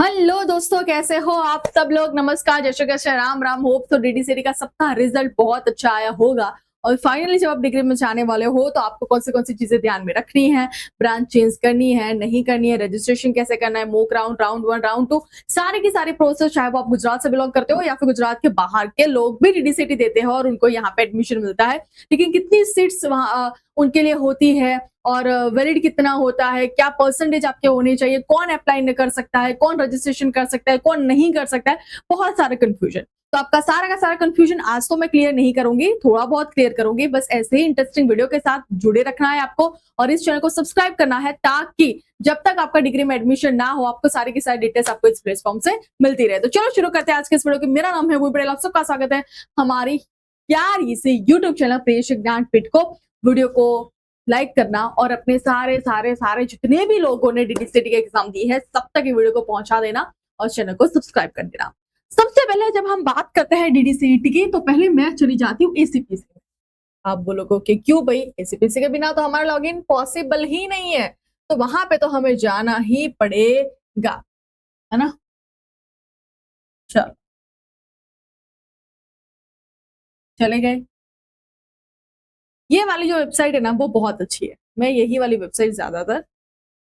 Hello दोस्तों, कैसे हो आप सब लोग। नमस्कार, जय श्री कृष्ण, राम राम। होप तो डीडीसीटी का सबका रिजल्ट बहुत अच्छा आया होगा। और फाइनली जब आप डिग्री में जाने वाले हो तो आपको कौन सी चीजें ध्यान में रखनी है, ब्रांच चेंज करनी है नहीं करनी है, रजिस्ट्रेशन कैसे करना है, मॉक राउंड, राउंड 1, राउंड 2, सारी की सारी प्रोसेस, चाहे वो आप गुजरात से बिलोंग करते हो या फिर गुजरात के बाहर के लोग भी डीडीसीटी देते हैं और उनको यहाँ पे एडमिशन मिलता है। लेकिन कितनी सीट्स वहाँ उनके लिए होती है और वैलिड कितना होता है, क्या परसेंटेज आपके होने चाहिए, कौन अप्लाई नहीं कर सकता है, कौन रजिस्ट्रेशन कर सकता है, कौन नहीं कर सकता है, बहुत सारा कंफ्यूजन। तो आपका सारा का सारा कंफ्यूजन आज तो मैं क्लियर नहीं करूंगी, थोड़ा बहुत क्लियर करूंगी। बस ऐसे ही इंटरेस्टिंग वीडियो के साथ जुड़े रखना है आपको और इस चैनल को सब्सक्राइब करना है, ताकि जब तक आपका डिग्री में एडमिशन ना हो आपको सारी की सारी डिटेल्स आपको इस प्लेटफॉर्म से मिलती रहे। तो चलो शुरू करते हैं आज के इस वीडियो की। मेरा नाम है वो पटेल, आप सबका स्वागत है हमारी प्यारी से यूट्यूब चैनल प्रियश ज्ञानपीठ को। वीडियो को लाइक करना और अपने सारे सारे सारे जितने भी लोगों ने डीडीसीटी का एग्जाम दी है सब तक ये वीडियो को पहुंचा देना और चैनल को सब्सक्राइब कर देना। सबसे पहले जब हम बात करते हैं डीडीसीटी की तो पहले मैं चली जाती हूँ एसीपीसी में। आप बोलोगे कि क्यों भाई, एसीपीसी के बिना तो हमारा लॉगिन पॉसिबल ही नहीं है, तो वहां पे तो हमें जाना ही पड़ेगा, है ना। चलो चले गए। ये वाली जो वेबसाइट है ना वो बहुत अच्छी है, मैं यही वाली वेबसाइट ज्यादातर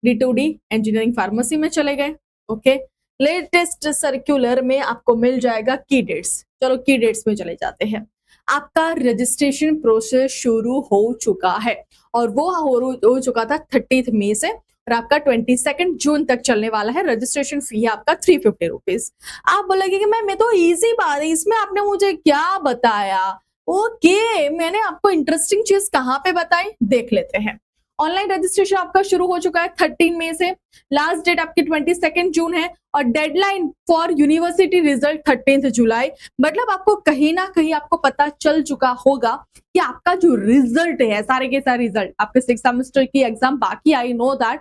D2D इंजीनियरिंग फार्मेसी में चले गए। ओके, लेटेस्ट सर्कुलर में आपको मिल जाएगा की डेट्स। चलो की डेट्स में चले जाते हैं। आपका रजिस्ट्रेशन प्रोसेस शुरू हो चुका है और वो हो चुका था 30 मई से और आपका 22 जून तक चलने वाला है। रजिस्ट्रेशन फी है आपका 350 रुपीज। आप बोलेंगे कि मैं तो इजी बात है, इसमें आपने मुझे क्या बताया। ओके, मैंने आपको इंटरेस्टिंग चीज कहाँ पे बताई, देख लेते हैं। ऑनलाइन रजिस्ट्रेशन आपका शुरू हो चुका है 13 मई से। लास्ट डेट आपकी 22 जून है और डेडलाइन फॉर यूनिवर्सिटी रिजल्ट 13 जुलाई। मतलब आपको कहीं ना कहीं आपको पता चल चुका होगा कि आपका जो रिजल्ट है, सारे के सारे रिजल्ट आपके 6 सेमेस्टर की एग्जाम बाकी, आई नो दैट।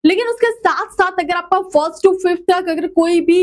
लेकिन उसके साथ साथ अगर आपका 1st to 5th तक अगर कोई भी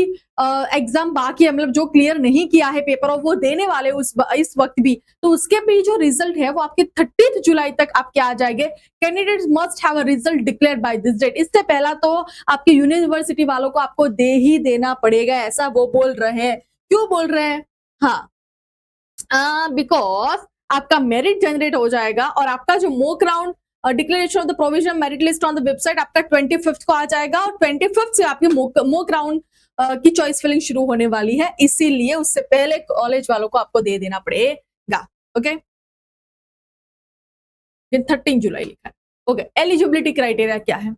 एग्जाम बाकी है, मतलब जो क्लियर नहीं किया है पेपर और वो देने वाले इस वक्त भी, तो उसके भी जो रिजल्ट है वो आपके 30 जुलाई तक आपके आ जाएंगे। Candidates must have a result declared by this date. इससे पहला तो आपके यूनिवर्सिटी वालों को आपको दे ही देना पड़ेगा, ऐसा वो बोल रहे हैं। क्यों बोल रहे हैं? हाँ, बिकॉज आपका मेरिट जनरेट हो जाएगा और आपका जो mock round declaration of the provisional merit list on the website आपका 25 को आ जाएगा और 25 से आपकी मॉक राउंड की चॉइस फिलिंग शुरू होने वाली है। इसीलिए उससे पहले कॉलेज वालों को आपको दे देना पड़ेगा। ओके, 13 जुलाई लिखा है। ओके, एलिजिबिलिटी क्राइटेरिया क्या है,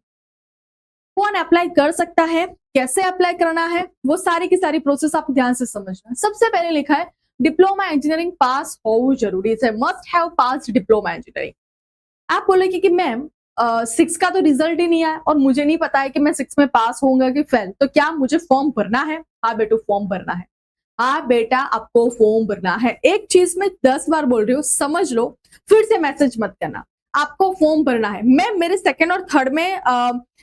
कौन अप्लाई कर सकता है, कैसे अप्लाई करना है, वो सारी की सारी प्रोसेस आप ध्यान से समझना। सबसे पहले लिखा है डिप्लोमा इंजीनियरिंग पास हो जरूरी है, must have pass diploma engineering. आप बोलेंगे कि मैम 6 का तो रिजल्ट ही नहीं आया और मुझे नहीं पता है कि मैं 6 में पास होऊंगा कि फेल, तो क्या मुझे फॉर्म भरना है? हाँ बेटू, फॉर्म भरना है। हाँ बेटा, आपको फॉर्म भरना है। एक चीज मैं 10 बार बोल रही हूँ, समझ लो, फिर से मैसेज मत करना। आपको फॉर्म भरना है। मैं मेरे सेकंड और थर्ड में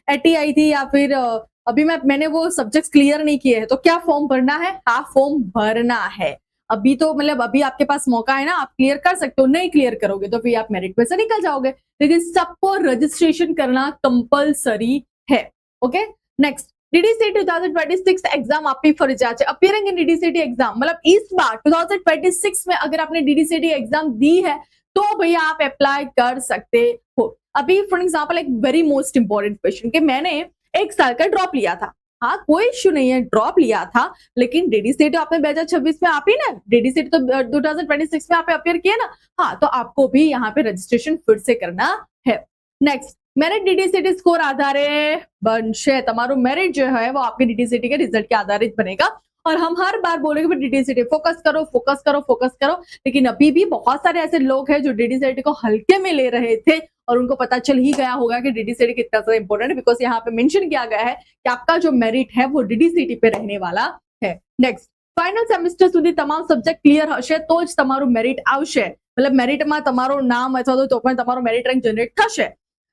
एटी आई थी या फिर अभी मैंने वो सब्जेक्ट्स क्लियर नहीं किए हैं, तो क्या फॉर्म भरना है? हाँ, फॉर्म भरना है। अभी तो मतलब अभी आपके पास मौका है ना, आप क्लियर कर सकते हो। नहीं क्लियर करोगे तो फिर आप मेरिट में से निकल जाओगे, लेकिन सबको रजिस्ट्रेशन करना कंपलसरी है। ओके, नेक्स्ट, डीडीसीटी 2026 एग्जाम आपकी फर्जात है। अपीयरिंग इन डीडीसीटी एग्जाम, मतलब इस बार 2026 में अगर आपने डीडीसीटी एग्जाम दी है तो भैया आप अप्लाई कर सकते हो। अभी फॉर एग्जाम्पल एक वेरी मोस्ट इंपॉर्टेंट क्वेश्चन कि मैंने 1 साल का ड्रॉप लिया था। हाँ, कोई इश्यू नहीं है, ड्रॉप लिया था, लेकिन डीडीसीटी तो आपने 2026 में आप ही ना, डीडीसीटी तो 2026 में आप अपियर किए ना। हाँ, तो आपको भी यहाँ पे रजिस्ट्रेशन फिर से करना है। नेक्स्ट, मेरिट डीडीसीटी स्कोर आधारे बनशे। તમારું मेरिट जो है वो आपके डीडीसीटी के रिजल्ट के आधारित बनेगा और हम हर बार बोलेंगे डीडीसीटी फोकस करो, फोकस करो, फोकस करो। लेकिन अभी भी बहुत सारे ऐसे लोग हैं जो डीडीसीटी को हल्के में ले रहे थे और उनको पता चल ही गया होगा कि डीडीसीटी कितना ज्यादा इंपॉर्टेंट है, बिकॉज यहाँ पे मेंशन किया गया है कि आपका जो मेरिट है वो डीडीसीटी पे रहने वाला है। नेक्स्ट, फाइनल सेमेस्टर સુધી તમામ સબ્જેક્ટ ક્લિયર હશે તો જ તમારું મેરિટ આવશે, मतलब મેરિટમાં તમારું નામ અથવા તો પણ તમારું મેરિટ રેન્ક જનરેટ થશે।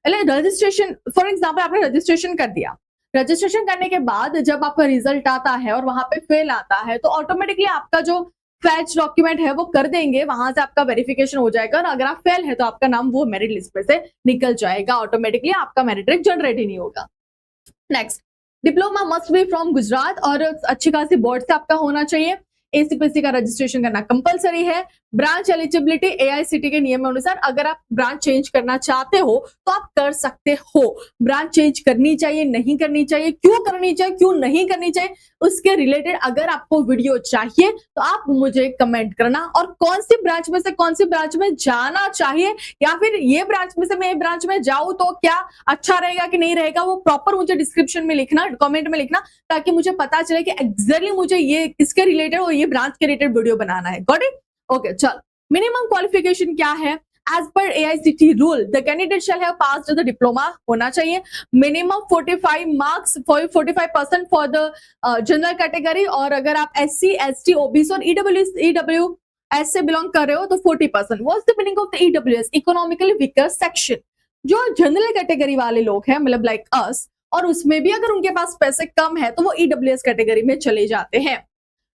એટલે રजिस्ट्रेशन, फॉर एग्जाम्पल आपने रजिस्ट्रेशन कर दिया, रजिस्ट्रेशन करने के बाद जब आपका रिजल्ट आता है और वहां पे फेल आता है तो ऑटोमेटिकली आपका जो फैच डॉक्यूमेंट है वो कर देंगे, वहां से आपका वेरिफिकेशन हो जाएगा और अगर आप फेल है तो आपका नाम वो मेरिट लिस्ट पे से निकल जाएगा, ऑटोमेटिकली आपका मेरिट रैंक जनरेट ही नहीं होगा। Next, diploma must be from Gujarat और अच्छी खासी बोर्ड से आपका होना चाहिए। एसीपीसी का रजिस्ट्रेशन करना कंपलसरी है। ब्रांच एलिजिबिलिटी एआईसीटी के नियम अनुसार अगर आप ब्रांच चेंज करना चाहते हो तो आप कर सकते हो। ब्रांच चेंज करनी चाहिए, नहीं करनी चाहिए, क्यों करनी चाहिए, क्यों नहीं करनी चाहिए, उसके रिलेटेड अगर आपको वीडियो चाहिए तो आप मुझे कमेंट करना। और कौन सी ब्रांच में से कौन सी ब्रांच में जाना चाहिए या फिर ये ब्रांच में से मैं ये ब्रांच में जाऊं तो क्या अच्छा रहेगा कि नहीं रहेगा, वो प्रॉपर मुझे डिस्क्रिप्शन में लिखना, कमेंट में लिखना, ताकि मुझे पता चले कि एग्जैक्टली मुझे ये किसके रिलेटेड और ये ब्रांच के रिलेटेड वीडियो बनाना है। Got it? ओके, चल। मिनिमम क्वालिफिकेशन क्या है? As per AICTE rule, the candidate shall have passed the diploma होना चाहिए। Minimum 45 marks, 45% for the general category, और अगर आप SC, ST, OBC और EWS से बिलोंग कर रहे हो तो 40%। What's the meaning of the EWS? Economically weaker section। जो जनरल कैटेगरी वाले लोग हैं, मतलब लाइक अस, और उसमें भी अगर उनके पास पैसे कम है तो वो EWS कैटेगरी में चले जाते हैं।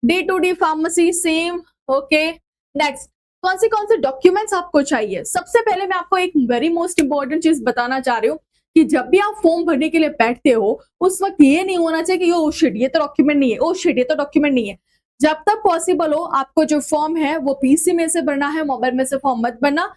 D2D pharmacy same. Okay, next, कौन से डॉक्यूमेंट्स आपको चाहिए? सबसे पहले मैं आपको एक वेरी मोस्ट इंपॉर्टेंट चीज बताना चाह रही हूँ कि जब भी आप फॉर्म भरने के लिए बैठते हो उस वक्त ये नहीं होना चाहिए कि ओ शिट ये तो डॉक्यूमेंट नहीं है, ओ शिट ये तो डॉक्यूमेंट नहीं है। जब तक पॉसिबल हो आपको जो फॉर्म है वो पीसी में से भरना है, मोबाइल में से फॉर्म मत भरना।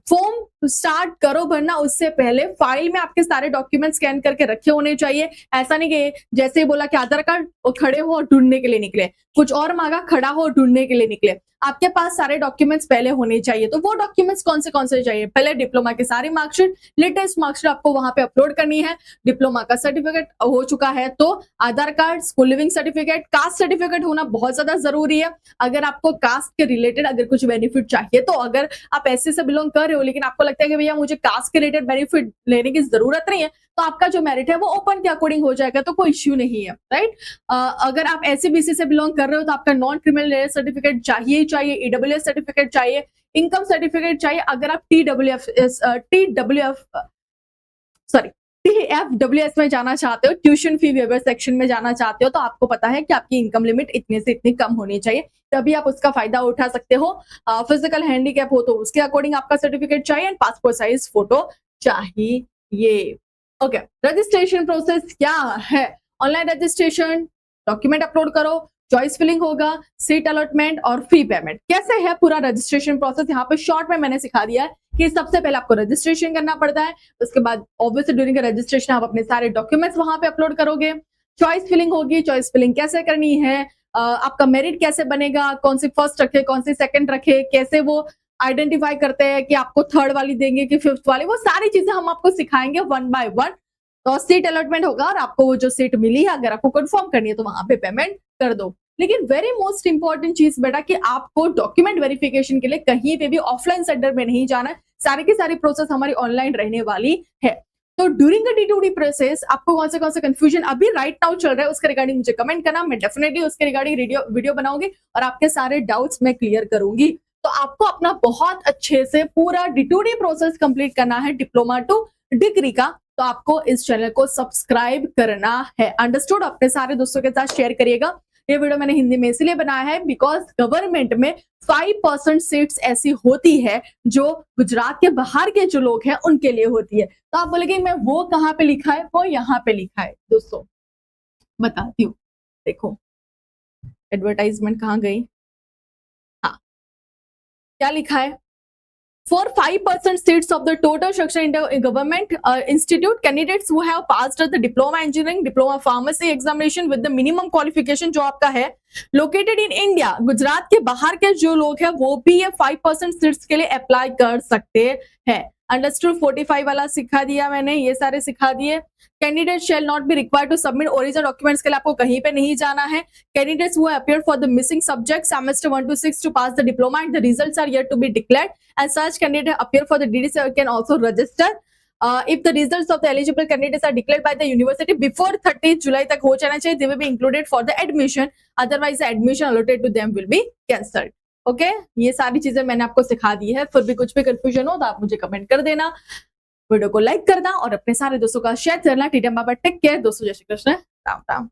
फॉर्म स्टार्ट करो भरना उससे पहले फाइल में आपके सारे डॉक्यूमेंट स्कैन करके रखे होने चाहिए। ऐसा नहीं कि जैसे ही बोला कि आधार कार्ड और खड़े हो और ढूंढने के लिए निकले, कुछ और मांगा खड़ा हो और ढूंढने के लिए निकले। आपके पास सारे डॉक्यूमेंट्स पहले होने चाहिए। तो वो डॉक्यूमेंट्स कौन से चाहिए? पहले डिप्लोमा की सारी मार्कशीट, लेटेस्ट मार्कशीट आपको वहां पे अपलोड करनी है। डिप्लोमा का सर्टिफिकेट हो चुका है तो Aadhaar card, school leaving certificate, caste certificate होना बहुत ज्यादा जरूरी है। अगर आपको कास्ट के रिलेटेड अगर कुछ बेनिफिट चाहिए, तो अगर आप एससी से बिलोंग कर रहे हो लेकिन आपको लगता है कि भैया मुझे कास्ट के रिलेटेड बेनिफिट लेने की जरूरत नहीं है, तो आपका जो मेरिट है वो ओपन के अकॉर्डिंग हो जाएगा, तो कोई इश्यू नहीं है, राइट। अगर आप एससी-बीसी से बिलोंग कर रहे हो तो आपका नॉन क्रिमिनल सर्टिफिकेट चाहिए, ईडब्ल्यूएस सर्टिफिकेट चाहिए, इनकम सर्टिफिकेट चाहिए। अगर आप TFWS में जाना चाहते हो, ट्यूशन फी वेवर सेक्शन में जाना चाहते हो, तो आपको पता है कि आपकी इनकम लिमिट इतने से इतनी कम होनी चाहिए, तभी आप उसका फायदा उठा सकते हो। फिजिकल हैंडीकैप हो तो उसके अकॉर्डिंग आपका सर्टिफिकेट चाहिए एंड पासपोर्ट साइज फोटो चाहिए। ओके, रजिस्ट्रेशन प्रोसेस क्या है? ऑनलाइन रजिस्ट्रेशन, डॉक्यूमेंट अपलोड करो, चॉइस फिलिंग होगा, सीट अलॉटमेंट और फी पेमेंट। कैसे है पूरा रजिस्ट्रेशन प्रोसेस? यहाँ पे शॉर्ट में मैंने सिखा दिया है कि सबसे पहले आपको रजिस्ट्रेशन करना पड़ता है, उसके बाद ऑब्वियसली ड्यूरिंग रजिस्ट्रेशन आप अपने सारे डॉक्यूमेंट्स वहां पे अपलोड करोगे। चॉइस फिलिंग होगी, चॉइस फिलिंग कैसे करनी है, आपका मेरिट कैसे बनेगा, कौन सी फर्स्ट रखे, कौन सी सेकंड रखे, कैसे वो आइडेंटिफाई करते हैं कि आपको थर्ड वाली देंगे कि फिफ्थ वाली, वो सारी चीजें हम आपको सिखाएंगे वन बाय वन। तो सीट अलॉटमेंट होगा और आपको वो जो सीट मिली है अगर आपको कंफर्म करनी है तो वहां पे पेमेंट कर दो। लेकिन वेरी मोस्ट इंपॉर्टेंट चीज बेटा कि आपको डॉक्यूमेंट वेरिफिकेशन के लिए कहीं पे भी ऑफलाइन सेंटर में नहीं जाना है, सारी की सारी प्रोसेस हमारी ऑनलाइन रहने वाली है। तो ड्यूरिंग द D2D प्रोसेस आपको कौन से कंफ्यूजन अभी राइट नाउ चल रहा है उसके रिगार्डिंग मुझे कमेंट करना, मैं डेफिनेटली उसके रिगार्डिंग वीडियो बनाऊंगी और आपके सारे डाउट्स मैं क्लियर करूंगी। तो आपको अपना बहुत अच्छे से पूरा D2D प्रोसेस कंप्लीट करना है डिप्लोमा टू डिग्री का, तो आपको इस चैनल को सब्सक्राइब करना है। अंडरस्टूड? अपने सारे दोस्तों के साथ शेयर करिएगा। ये वीडियो मैंने हिंदी में इसलिए बनाया है बिकॉज गवर्नमेंट में 5% सीट्स ऐसी होती है जो गुजरात के बाहर के जो लोग हैं उनके लिए होती है। तो आप बोलेंगे मैं वो कहाँ पे लिखा है? वो यहाँ पे लिखा है दोस्तों, बताती हूँ। देखो एडवर्टाइजमेंट कहाँ गई? हाँ, क्या लिखा है? For 5% seats of the total structure in the government institute, candidates who have passed the diploma engineering, diploma pharmacy examination with the minimum qualification जो आपका है, located in India, गुजरात के बाहर के जो लोग हैं वो भी ये 5% सीट्स के लिए अप्लाई कर सकते हैं। अंडरस्टूड? 45 वाला सिखा दिया मैंने, ये सारे सिखा दिए। Candidate shall not be required to submit original documents के लिए आपको कहीं पे नहीं जाना है। Candidates who appear for the missing subject semester 1 to 6 to pass the diploma and the results are yet to be declared, and such candidate appear for the DDC can also register. If the results of the eligible candidates are declared by the university before 30 जुलाई तक हो जाना चाहिए, they will be included for the admission, otherwise the admission allotted to them will be cancelled. Okay, ये सारी चीजें मैंने आपको सिखा दी है। फिर भी कुछ भी कंफ्यूजन हो तो आप मुझे कमेंट कर देना, वीडियो को लाइक करना और अपने सारे दोस्तों का शेयर करना। टीटम बाबा टेक केयर दोस्तों, जय श्री कृष्ण, राम राम।